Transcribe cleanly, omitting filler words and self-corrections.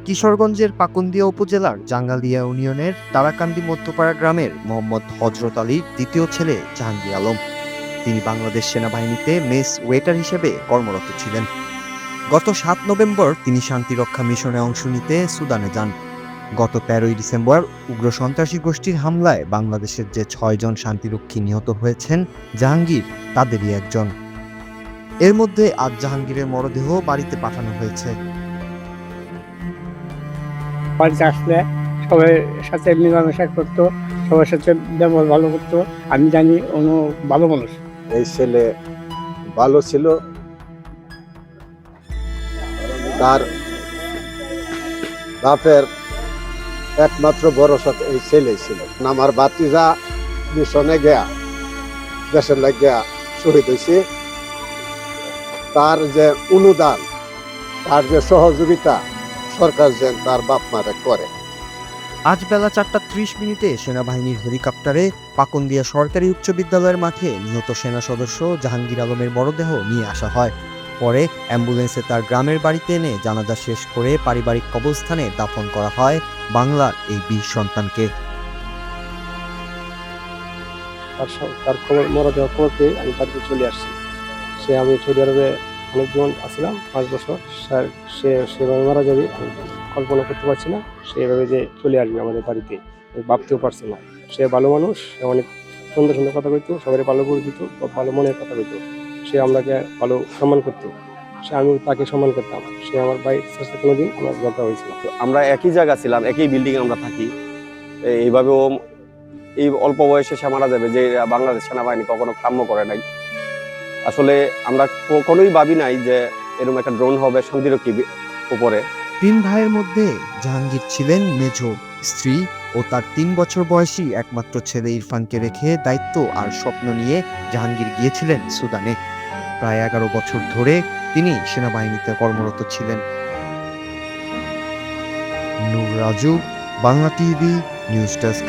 কিশোরগঞ্জের পাকুন্দিয়া উপজেলার জাঙ্গালিয়া ইউনিয়নের তারাকান্দি মধ্যপাড়া গ্রামের মোহাম্মদ হযরত আলীর দ্বিতীয় ছেলে জাহাঙ্গীর আলম। তিনি বাংলাদেশ সেনাবাহিনীতে মেস ওয়েটার হিসেবে কর্মরত ছিলেন। গত ৭ নভেম্বর তিনি শান্তিরক্ষা মিশনে অংশ নিতে সুদানে যান। গত ১৩ই ডিসেম্বর উগ্র সন্ত্রাসী গোষ্ঠীর হামলায় বাংলাদেশের যে ৬ জন শান্তিরক্ষী নিহত হয়েছেন, জাহাঙ্গীর তাদেরই একজন। এর মধ্যে আজ জাহাঙ্গীরের মরদেহ বাড়িতে পাঠানো হয়েছে। বাড়িতে আসলে সবাই সাথে মেলামেশা করতো, সবার সাথে ব্যবহার ভালো করতো। আমি জানি অনু ভালো মানুষ। এই ছেলে ভালো ছিল, তার বাপের একমাত্র ভরসা এই ছেলে ছিল। আমার ভাতিজা মিশনে গিয়া দেশের লাগিয়া শহীদ হয়েছে, তার যে অনুদান, তার যে সহযোগিতা সরকার যে তার বাপ মারে করে। আজ বেলা ৪টা ৩০ সেনাবাহিনীর হেলিকপ্টারে পাকুন্দিয়া সরকারি উচ্চ বিদ্যালয়ের মাঠে নিহত সেনা সদস্য জাহাঙ্গীর আলমের মরদেহ নিয়ে আসা হয়। পরে অ্যাম্বুলেন্সে তার গ্রামের বাড়িতে এনে জানাজা শেষ করে পারিবারিক কবরস্থানে দাফন করা হয় বাংলার এই বীর সন্তানকে। তার খবর মারা যাওয়ার খবর পেয়ে আমি বাড়িতে চলে আসছি। আমি সৌদি আরবে অনেক জীবন আসছিলাম, 5 বছর। সে সেভাবে মারা যাবে আমি কল্পনা করতে পারছি না। সেভাবে যে চলে আসবে আমাদের বাড়িতে আমি ভাবতেও পারছি না। সে ভালো মানুষ, সে অনেক সুন্দর সুন্দর কথা কইতো, সবাই ভালো করে দিত, ভালো মনের কথা কইতো। সে আমাকে ভালো সম্মান করতো, আমি তাকে সম্মান করতাম। সে আমার ভাইয়ের সাথে কোনোদিন আমার কথা হয়েছিল। আমরা একই জায়গা ছিলাম, একই বিল্ডিং আমরা থাকি। এইভাবেও এই অল্প বয়সে সে মারা যাবে, যে বাংলাদেশ সেনাবাহিনী কখনো কাম্য করে নাই। আসলে আমরা কখনোই ভাবি নাই যে এরকম একটা ড্রোন হবে শান্তিরক্ষী উপরে। ৩ ভাইয়ের মধ্যে জাহাঙ্গীর ছিলেন মেজো। স্ত্রী ও তার ৩ বছর বয়সী একমাত্র ছেলে ইরফানকে রেখে দায়িত্ব আর স্বপ্ন নিয়ে জাহাঙ্গীর গিয়েছিলেন সুদানে। প্রায় ১১ বছর ধরে তিনি সেনাবাহিনীতে কর্মরত ছিলেন। Noor Raju, Bangla TV, news desk.